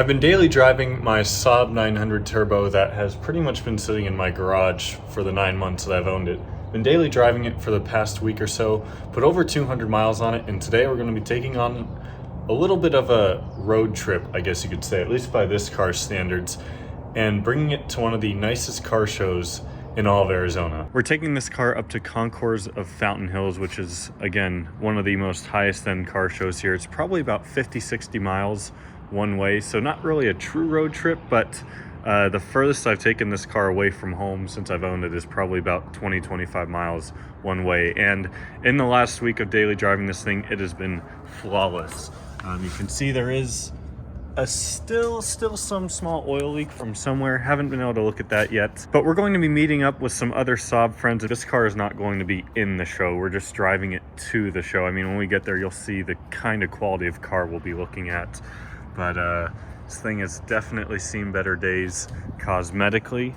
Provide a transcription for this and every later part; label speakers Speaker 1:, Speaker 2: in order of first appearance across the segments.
Speaker 1: I've been daily driving my Saab 900 Turbo that has pretty much been sitting in my garage for the 9 months that I've owned it. Been daily driving it for the past week or so, put over 200 miles on it, and today we're going to be taking on a little bit of a road trip, I guess you could say, at least by this car's standards, and bringing it to one of the nicest car shows in all of Arizona. We're taking this car up to Concours of Fountain Hills, which is, again, one of the most highest end car shows here. It's probably about 50-60 miles one way, so not really a true road trip, but the furthest I've taken this car away from home since I've owned it is probably about 20-25 miles one way. And in the last week of daily driving this thing, it has been flawless. You can see there is still some small oil leak from somewhere. Haven't been able to look at that yet, but we're going to be meeting up with some other Saab friends. This car is not going to be in the show. We're just driving it to the show. I mean, when we get there, you'll see the kind of quality of car we'll be looking at. But this thing has definitely seen better days cosmetically.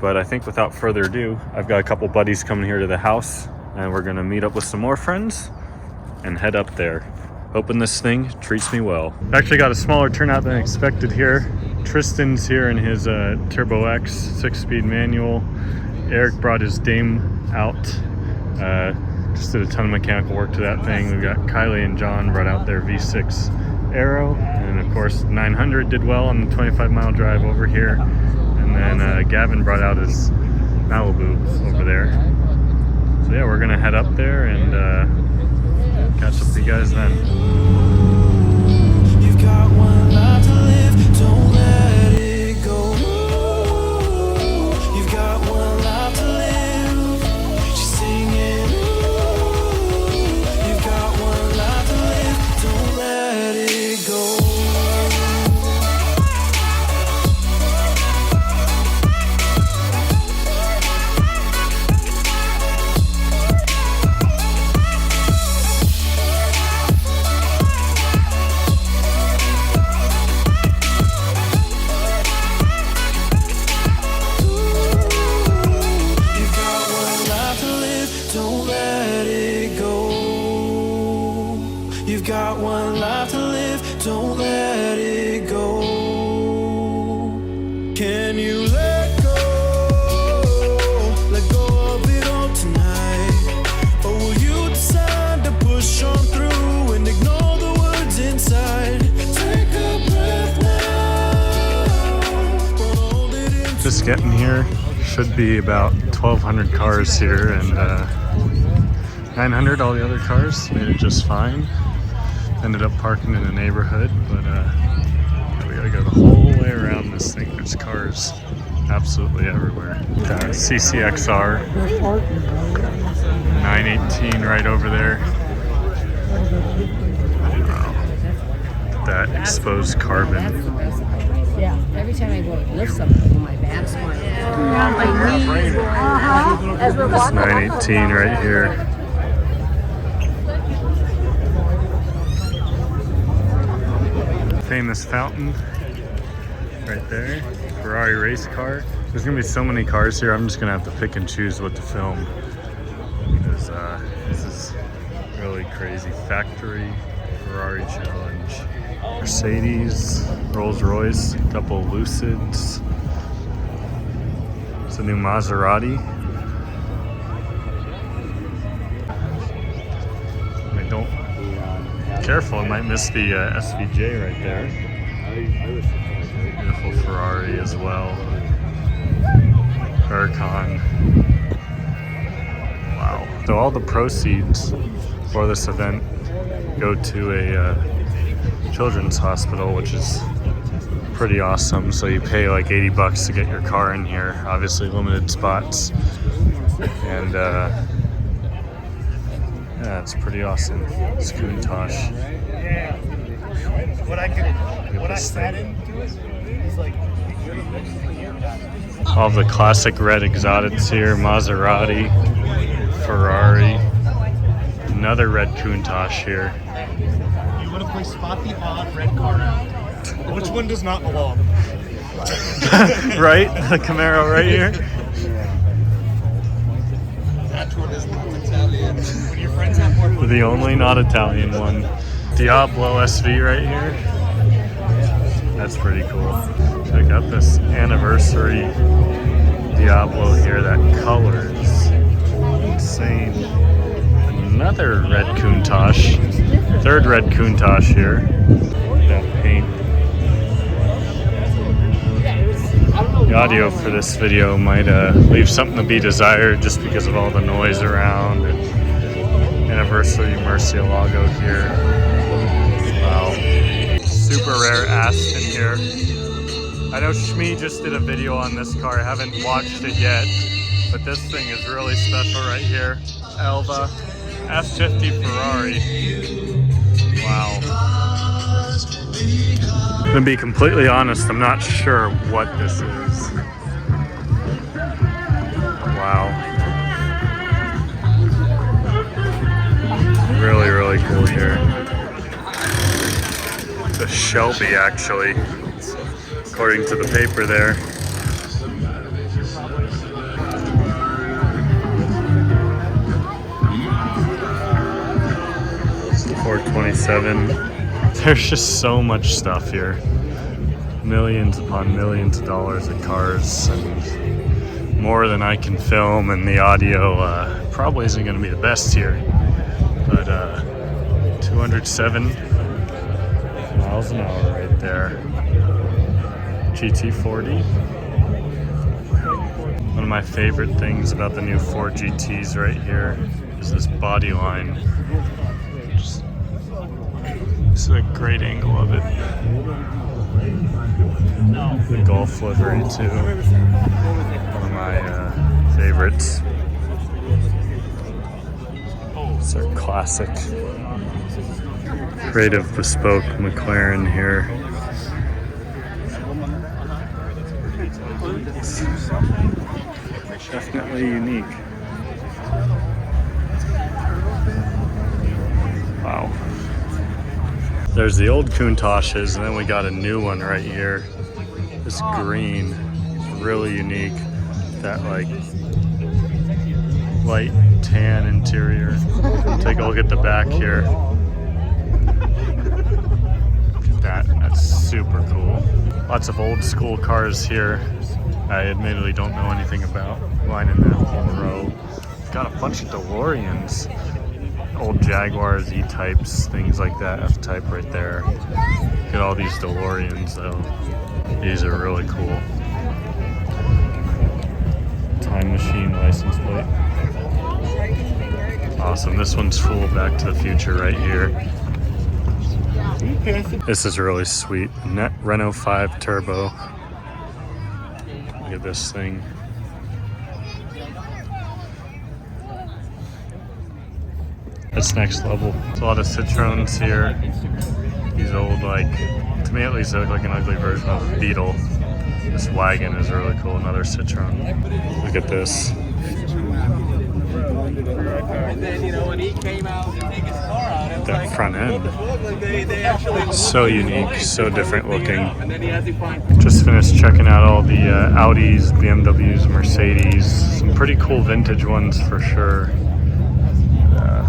Speaker 1: But I think without further ado, I've got a couple buddies coming here to the house, and we're gonna meet up with some more friends and head up there. Hoping this thing treats me well. Actually got a smaller turnout than expected here. Tristan's here in his Turbo X 6-speed manual. Eric brought his Dame out. Just did a ton of mechanical work to that thing. We've got Kylie and John brought out their V6 Aero, and of course 900 did well on the 25-mile drive over here. And then Gavin brought out his Malibu over there. So yeah, we're gonna head up there and catch up with you guys then.
Speaker 2: You've got one life to live, don't let it go. You've got one life to live, she's singing. You've got one life to live, don't let it go. You've got one life to live, don't let it go. Can you let go of it all tonight? Or will you decide to push on through and ignore the words inside? Take a breath now, hold it in.
Speaker 1: Just getting here, should be about 1,200 cars here, and 900, all the other cars made it just fine. Ended up parking in a neighborhood, but we gotta go the whole way around this thing. There's cars absolutely everywhere. CCXR 918 right over there. Wow. That exposed carbon.
Speaker 3: Yeah, every time I go to lift something, my back's going on my knees. As we're walking.
Speaker 1: 918 right here. Famous fountain right there. Ferrari race car. There's gonna be so many cars here, I'm just gonna have to pick and choose what to film, because this is really crazy. Factory Ferrari challenge. Mercedes, Rolls Royce, a couple of Lucids. It's a new Maserati. I don't. Careful, I might miss the SVJ right there. Beautiful Ferrari as well. Huracan. Wow. So all the proceeds for this event go to a children's hospital, which is pretty awesome. So you pay like $80 to get your car in here. Obviously limited spots. And yeah, it's pretty awesome. It's Countach.
Speaker 4: Yeah. What I sat into it is like
Speaker 1: all the classic red exotics here. Maserati, Ferrari, another red Countach here.
Speaker 4: You want to play spot the odd red card. Which one does not belong?
Speaker 1: Right? The Camaro right here.
Speaker 4: That one is not Italian. When your friends have more.
Speaker 1: The only not Italian one. Diablo SV right here. That's pretty cool. Check out this anniversary Diablo here. That color is insane. Another red Countach. Third red Countach here. That paint. The audio for this video might leave something to be desired just because of all the noise around. And anniversary Murcielago here. Wow. Super rare Aston here. I know Shmi just did a video on this car. I haven't watched it yet, but this thing is really special right here. Elva F50 Ferrari. Wow. To be completely honest, I'm not sure what this is. Wow. Really, really cool here. It's a Shelby, actually, according to the paper there. It's 427. There's just so much stuff here. Millions upon millions of dollars of cars, and more than I can film, and the audio probably isn't going to be the best here. But 207 miles an hour right there. GT40. One of my favorite things about the new Ford GTs right here is this body line. It's a great angle of it. The Golf livery too. One of my favorites. It's our classic creative bespoke McLaren here. It's definitely unique. Wow. There's the old Countaches, and then we got a new one right here. This green is really unique. That like light tan interior. Take a look at the back here. Look at that. That's super cool. Lots of old school cars here. I admittedly don't know anything about. Lining that whole row. Got a bunch of DeLoreans. Old Jaguars, E-types, things like that. F-type right there. Look at all these DeLoreans though. These are really cool. Time machine license plate. Awesome. This one's full Back to the Future right here. This is really sweet. Renault 5 Turbo. Look at this thing. That's next level. There's a lot of Citroens here. These old, like, to me at least, they look like an ugly version of a Beetle. This wagon is really cool. Another Citroen. Look at this.
Speaker 5: And then, you know, when he came out to take his car out, it was
Speaker 1: That
Speaker 5: like,
Speaker 1: front end.
Speaker 5: they actually
Speaker 1: So unique, so different looking.
Speaker 5: and then he has to find
Speaker 1: Just finished checking out all the Audis, BMWs, Mercedes. Some pretty cool vintage ones for sure.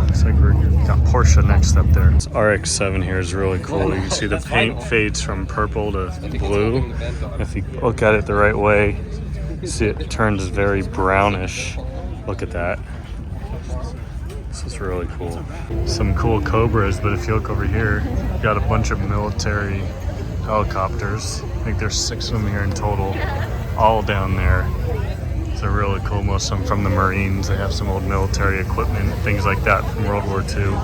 Speaker 1: Looks like we got Porsche next up there. This RX-7 here is really cool. You can see the paint fades from purple to blue. If you look at it the right way, you see it turns very brownish. Look at that. This is really cool. Some cool Cobras, but if you look over here, you got a bunch of military helicopters. I think there's 6 of them here in total, all down there. They're really cool. Most of them from the Marines. They have some old military equipment, things like that from World War II.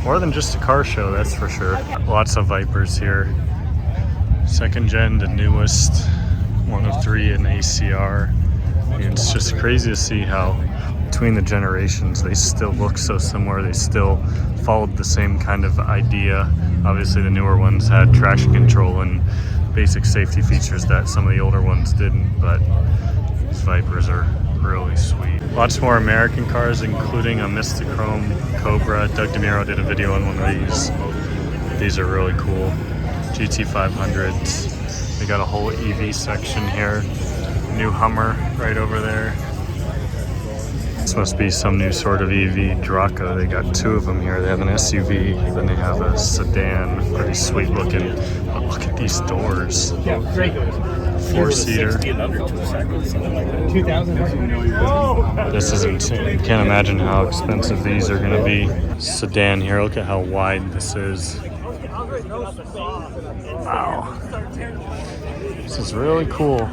Speaker 1: More than just a car show, that's for sure. Lots of Vipers here. Second gen, the newest, one of 3 in ACR. And it's just crazy to see how between the generations they still look so similar. They still followed the same kind of idea. Obviously the newer ones had traction control and basic safety features that some of the older ones didn't, but these Vipers are really sweet. Lots more American cars, including a Mistachrome Cobra. Doug DeMuro did a video on one of these. These are really cool. GT500s. They got a whole EV section here. New Hummer right over there. This must be some new sort of EV Draco. They got two of them here. They have an SUV, then they have a sedan. Pretty sweet looking. But look at these doors.
Speaker 4: Yeah, Draco.
Speaker 1: Four-seater.
Speaker 4: 2,000.
Speaker 1: This is insane. Can't imagine how expensive these are gonna be. Sedan here, look at how wide this is. Wow. This is really cool.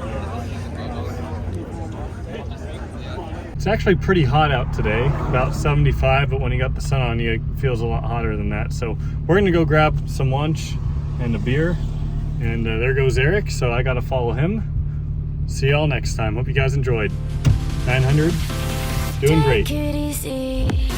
Speaker 1: It's actually pretty hot out today, about 75, but when you got the sun on you, it feels a lot hotter than that. So we're gonna go grab some lunch and a beer, and there goes Eric, so I gotta follow him. See y'all next time. Hope you guys enjoyed. 900, doing great.
Speaker 6: Take it easy.